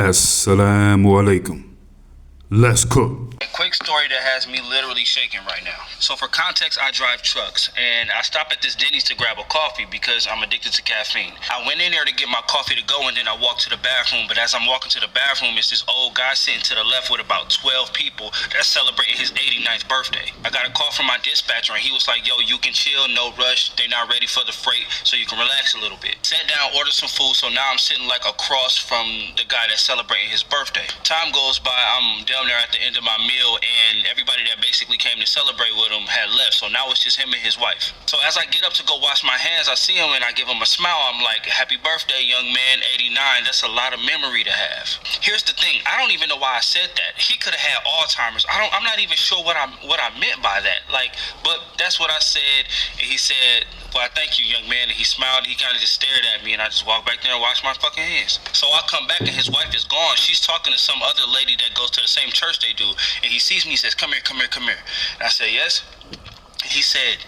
Assalamu alaikum. Let's cook. A quick story that has me literally shaking right now. So for context, I drive trucks, and I stop at this Denny's to grab a coffee because I'm addicted to caffeine. I went in there to get my coffee to go, and then I walked to the bathroom, but as I'm walking to the bathroom, it's this old guy sitting to the left with about 12 people that's celebrating his 89th birthday. I got a call from my dispatcher, and he was like, yo, you can chill, no rush, they're not ready for the freight, so you can relax a little bit. Sat down, ordered some food, so now I'm sitting like across from the guy that's celebrating his birthday. Time goes by, I'm down there at the end of my meal, and everybody that basically came to celebrate with him had left, so now it's just him and his wife. So as I get up to go wash my hands, I see him and I give him a smile. I'm like, happy birthday, young man, 89. That's a lot of memory to have. Here's the thing, I don't even know why I said that. He could have had Alzheimer's. I'm not even sure what I meant by that. But that's what I said, and he said, well, thank you, young man. And he smiled, and he kind of just stared at me, and I just walked back there and washed my fucking hands. So I come back, and his wife is gone. She's talking to some other lady that goes to the same church they do, and he sees me, he says, come here, come here, come here. And I said, yes? And he said,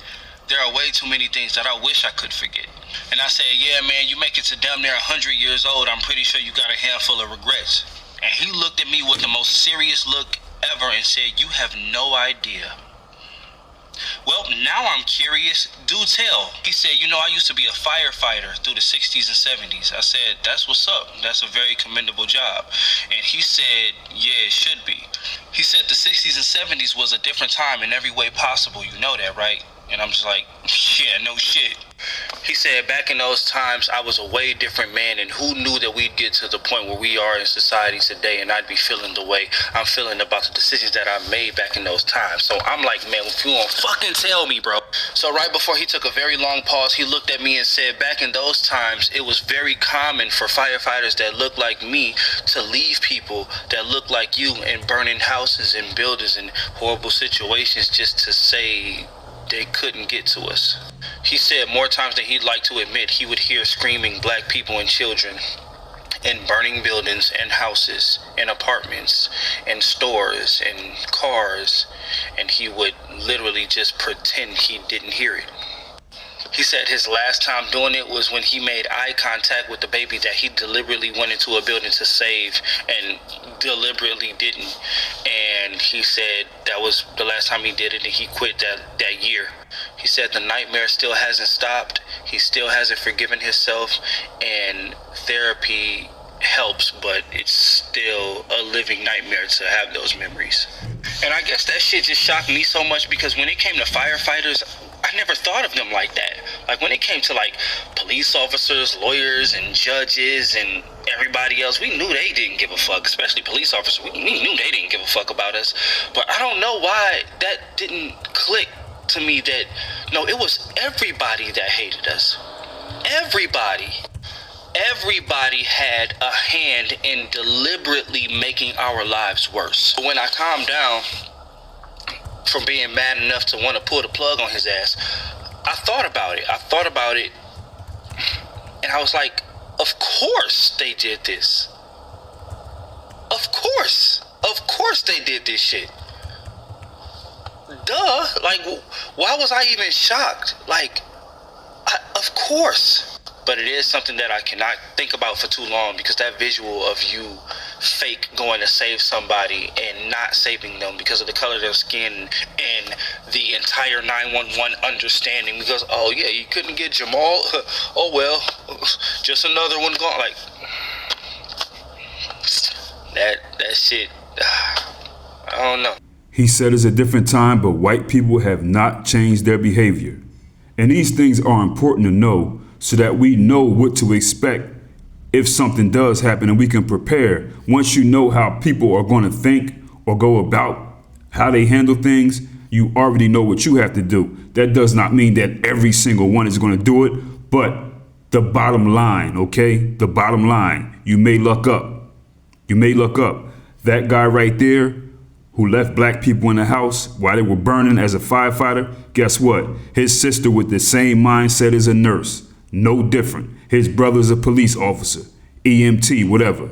there are way too many things that I wish I could forget. And I said, yeah, man, you make it to damn near 100 years old, I'm pretty sure you got a handful of regrets. And he looked at me with the most serious look ever and said, you have no idea. Well, now I'm curious. Do tell. He said, you know, I used to be a firefighter through the 60s and 70s. I said, that's what's up. That's a very commendable job. And he said, yeah, it should be. He said the 60s and 70s was a different time in every way possible. You know that, right? And I'm just like, yeah, no shit. He said back in those times, I was a way different man, and who knew that we'd get to the point where we are in society today, and I'd be feeling the way I'm feeling about the decisions that I made back in those times. So I'm like, man, if you won't fucking tell me, bro. So right before he took a very long pause, he looked at me and said, back in those times, it was very common for firefighters that look like me to leave people that look like you in burning houses and buildings and horrible situations just to say they couldn't get to us. He said more times than he'd like to admit, he would hear screaming black people and children in burning buildings and houses and apartments and stores and cars, and he would literally just pretend he didn't hear it. He said his last time doing it was when he made eye contact with the baby that he deliberately went into a building to save and deliberately didn't. And he said that was the last time he did it, and he quit that year. He said the nightmare still hasn't stopped. He still hasn't forgiven himself, and therapy helps, but it's still a living nightmare to have those memories. And I guess that shit just shocked me so much because when it came to firefighters, I never thought of them like that. Like when it came to like police officers, lawyers, and judges, and everybody else, we knew they didn't give a fuck, especially police officers. We knew they didn't give a fuck about us. But I don't know why that didn't click to me that, no, it was everybody that hated us. Everybody. Everybody had a hand in deliberately making our lives worse. When I calmed down from being mad enough to want to pull the plug on his ass, I thought about it, and I was like, of course they did this. Of course they did this shit. Duh, like, why was I even shocked? Like, of course. But it is something that I cannot think about for too long, because that visual of you fake going to save somebody and not saving them because of the color of their skin and the entire 911 understanding because, oh yeah, you couldn't get Jamal, oh well, just another one gone. Like, that shit, I don't know. He said it's a different time, but white people have not changed their behavior. And these things are important to know so that we know what to expect if something does happen, and we can prepare. Once you know how people are going to think or go about how they handle things, you already know what you have to do. That does not mean that every single one is going to do it, but the bottom line, okay? The bottom line, you may luck up. You may luck up. That guy right there who left black people in the house while they were burning as a firefighter, guess what? His sister with the same mindset is a nurse. No different. His brother's a police officer, EMT, whatever.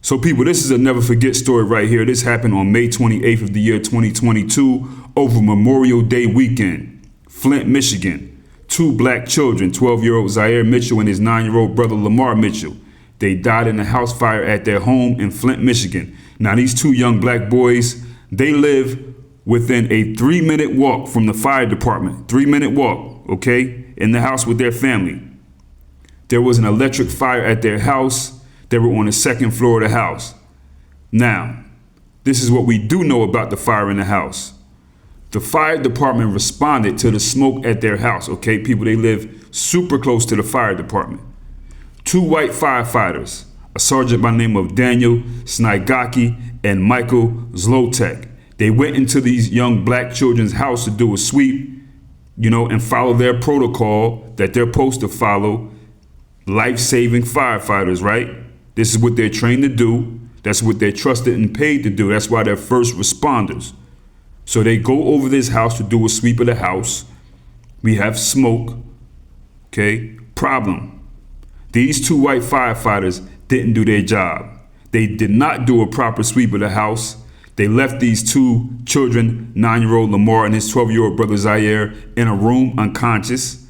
So people, this is a never forget story right here. This happened on May 28th of the year 2022 over Memorial Day weekend. Flint, Michigan. 2 black children, 12-year-old Zaire Mitchell and his 9-year-old brother Lamar Mitchell. They died in a house fire at their home in Flint, Michigan. Now, these two young black boys, they live within a 3-minute walk from the fire department. 3-minute walk, okay, in the house with their family. There was an electric fire at their house. They were on the second floor of the house. Now, this is what we do know about the fire in the house. The fire department responded to the smoke at their house, okay? People, they live super close to the fire department. 2 white firefighters, a sergeant by the name of Daniel Snygaki and Michael Zlotek. They went into these young black children's house to do a sweep, and follow their protocol that they're supposed to follow. Life-saving firefighters, right? This is what they're trained to do. That's what they're trusted and paid to do. That's why they're first responders. So they go over this house to do a sweep of the house. We have smoke, okay? Problem. These 2 white firefighters didn't do their job. They did not do a proper sweep of the house. They left these 2 children, 9-year-old Lamar and his 12-year-old brother Zaire, in a room unconscious.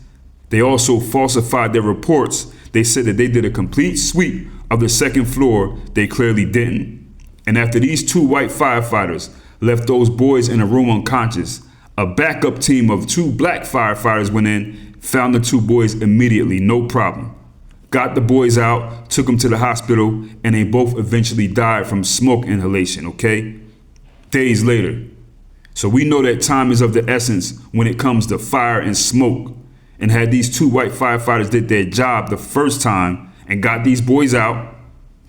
They also falsified their reports. They said that they did a complete sweep of the second floor. They clearly didn't. And after these 2 white firefighters left those boys in a room unconscious, a backup team of 2 black firefighters went in, found the 2 boys immediately, no problem. Got the boys out, took them to the hospital, and they both eventually died from smoke inhalation, okay? Days later. So we know that time is of the essence when it comes to fire and smoke. And had these 2 white firefighters did their job the first time and got these boys out,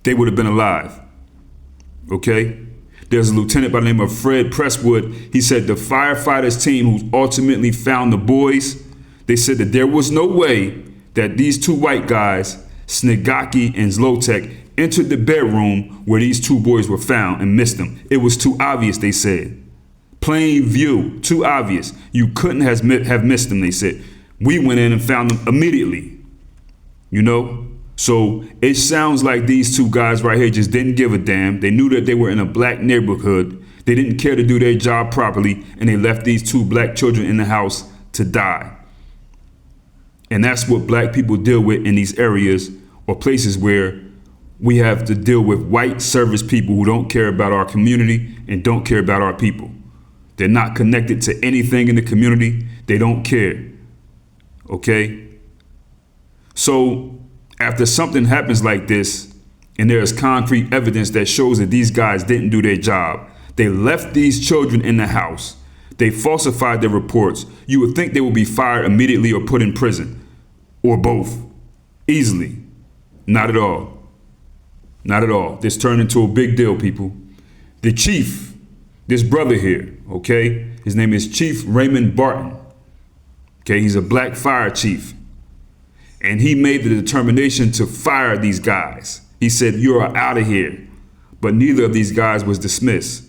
they would have been alive, okay? There's a lieutenant by the name of Fred Presswood. He said the firefighters team who ultimately found the boys, they said that there was no way that these 2 white guys, Snygaki and Zlotek, entered the bedroom where these 2 boys were found and missed them. It was too obvious, they said. Plain view, too obvious. You couldn't have missed them, they said. We went in and found them immediately, So it sounds like these 2 guys right here just didn't give a damn. They knew that they were in a black neighborhood. They didn't care to do their job properly, and they left these 2 black children in the house to die. And that's what black people deal with in these areas or places where we have to deal with white service people who don't care about our community and don't care about our people. They're not connected to anything in the community. They don't care. Okay? So after something happens like this, and there is concrete evidence that shows that these guys didn't do their job, they left these children in the house, they falsified their reports, you would think they would be fired immediately or put in prison, or both, easily. Not at all. Not at all. This turned into a big deal, people. The chief, this brother here, okay, his name is Chief Raymond Barton. Okay, he's a black fire chief. And he made the determination to fire these guys. He said, you are out of here. But neither of these guys was dismissed.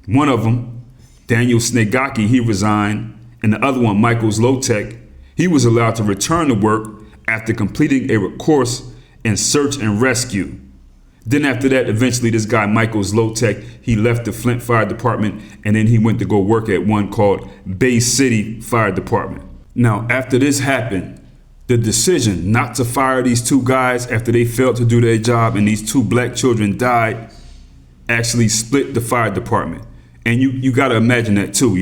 One of them, Daniel Snygaki, he resigned. And the other one, Michael Zlotek, he was allowed to return to work after completing a course in search and rescue. Then after that, eventually this guy, Michael Zlotek, he left the Flint Fire Department and then he went to go work at one called Bay City Fire Department. Now, after this happened, the decision not to fire these 2 guys after they failed to do their job and these 2 black children died actually split the fire department. And you got to imagine that too,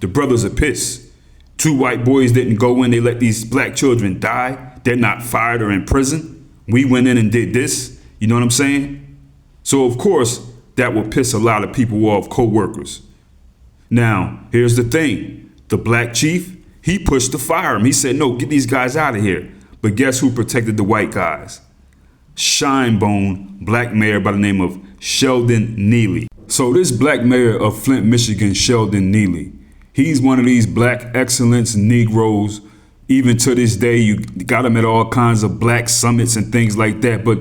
the brothers are pissed. 2 white boys didn't go in, they let these black children die. They're not fired or in prison. We went in and did this. You know what I'm saying? So of course, that will piss a lot of people off, co-workers. Now, here's the thing. The black chief, he pushed to fire him. He said, no, get these guys out of here. But guess who protected the white guys? Shinebone black mayor by the name of Sheldon Neely. So this black mayor of Flint, Michigan, Sheldon Neely, he's one of these black excellence Negroes. Even to this day, you got him at all kinds of black summits and things like that. But,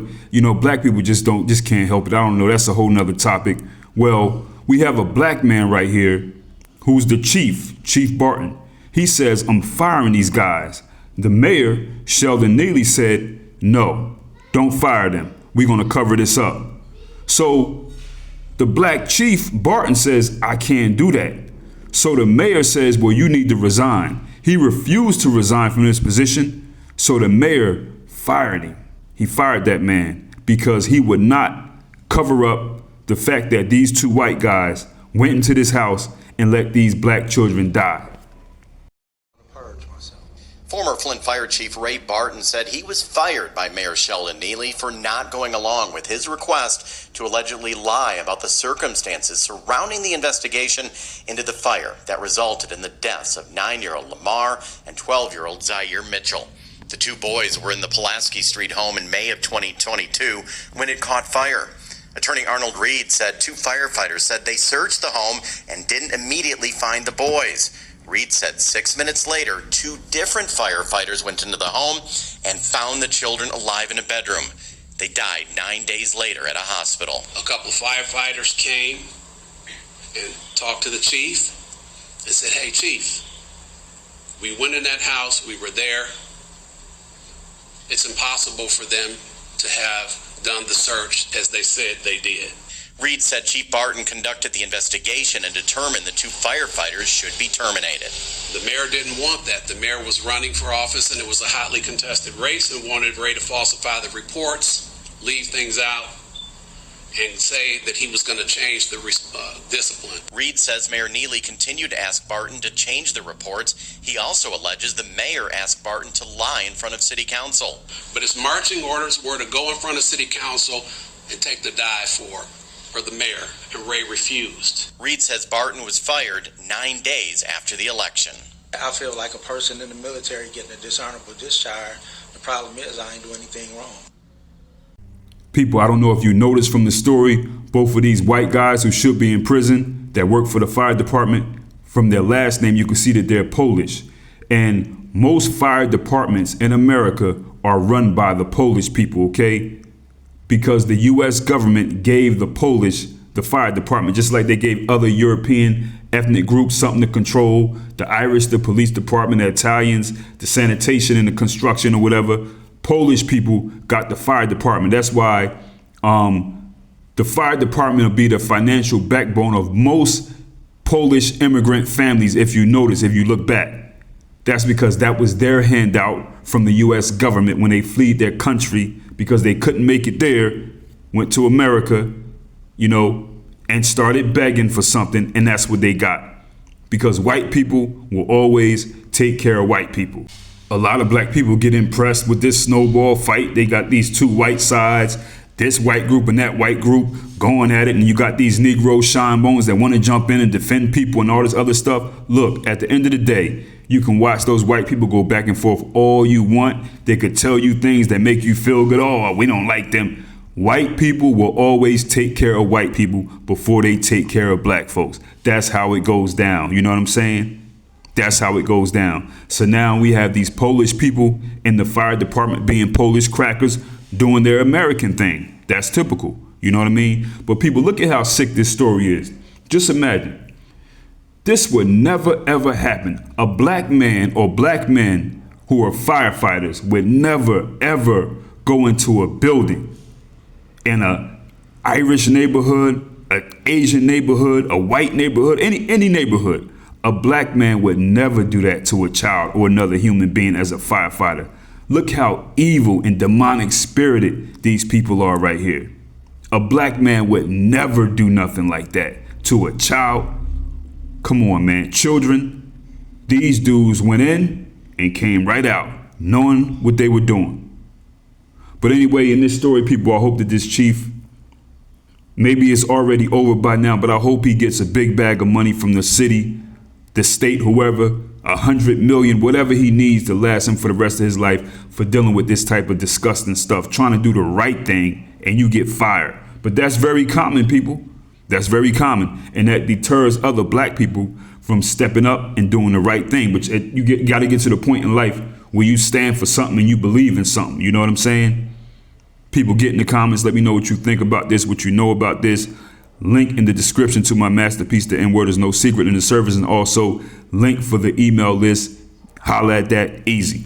black people just can't help it. I don't know. That's a whole nother topic. Well, we have a black man right here who's the chief, Chief Barton. He says, I'm firing these guys. The mayor, Sheldon Neely, said, no, don't fire them. We're going to cover this up. So the black chief, Barton, says, I can't do that. So the mayor says, well, you need to resign. He refused to resign from this position, so the mayor fired him. He fired that man because he would not cover up the fact that these two white guys went into this house and let these black children die. Former Flint Fire Chief Ray Barton said he was fired by Mayor Sheldon Neely for not going along with his request to allegedly lie about the circumstances surrounding the investigation into the fire that resulted in the deaths of 9-year-old Lamar and 12-year-old Zaire Mitchell. The two boys were in the Pulaski Street home in May of 2022 when it caught fire. Attorney Arnold Reed said 2 firefighters said they searched the home and didn't immediately find the boys. Reed said 6 minutes later, 2 different firefighters went into the home and found the children alive in a bedroom. They died 9 days later at a hospital. A couple of firefighters came and talked to the chief and said, "Hey, chief, we went in that house, we were there. It's impossible for them to have done the search as they said they did." Reed said Chief Barton conducted the investigation and determined the 2 firefighters should be terminated. The mayor didn't want that. The mayor was running for office and it was a hotly contested race and wanted Ray to falsify the reports, leave things out, and say that he was going to change the discipline. Reed says Mayor Neely continued to ask Barton to change the reports. He also alleges the mayor asked Barton to lie in front of City Council. But his marching orders were to go in front of City Council and take the dive for the mayor, and Ray refused. Reed says Barton was fired 9 days after the election. I feel like a person in the military getting a dishonorable discharge. The problem is I ain't doing anything wrong. People, I don't know if you noticed from the story, both of these white guys who should be in prison that work for the fire department, from their last name, you can see that they're Polish. And most fire departments in America are run by the Polish people, okay? Because the U.S. government gave the Polish the fire department, just like they gave other European ethnic groups something to control, the Irish, the police department, the Italians, the sanitation and the construction or whatever. Polish people got the fire department. That's why the fire department will be the financial backbone of most Polish immigrant families, if you notice, if you look back. That's because that was their handout from the U.S. government when they fled their country because they couldn't make it there, went to America, and started begging for something, and that's what they got. Because white people will always take care of white people. A lot of black people get impressed with this snowball fight. They got these 2 white sides, this white group and that white group going at it, and you got these Negro shine bones that want to jump in and defend people and all this other stuff. Look, at the end of the day, you can watch those white people go back and forth all you want. They could tell you things that make you feel good. Oh, we don't like them. White people will always take care of white people before they take care of black folks. That's how it goes down. You know what I'm saying? That's how it goes down. So now we have these Polish people in the fire department being Polish crackers doing their American thing. That's typical. You know what I mean? But people, look at how sick this story is. Just imagine. This would never, ever happen. A black man or black men who are firefighters would never, ever go into a building in a Irish neighborhood, an Asian neighborhood, a white neighborhood, any neighborhood. A black man would never do that to a child or another human being as a firefighter. Look how evil and demonic spirited these people are right here. A black man would never do nothing like that to a child. Come on, man. Children, these dudes went in and came right out, knowing what they were doing. But anyway, in this story, people, I hope that this chief, maybe it's already over by now, but I hope he gets a big bag of money from the city, the state, whoever, 100 million, whatever he needs to last him for the rest of his life for dealing with this type of disgusting stuff, trying to do the right thing, and you get fired. But that's very common, people. That's very common, and that deters other black people from stepping up and doing the right thing. But you got to get to the point in life where you stand for something and you believe in something. You know what I'm saying? People, get in the comments. Let me know what you think about this, what you know about this. Link in the description to my masterpiece, The N-Word is No Secret in the Service, and also link for the email list. Holla at that. Easy.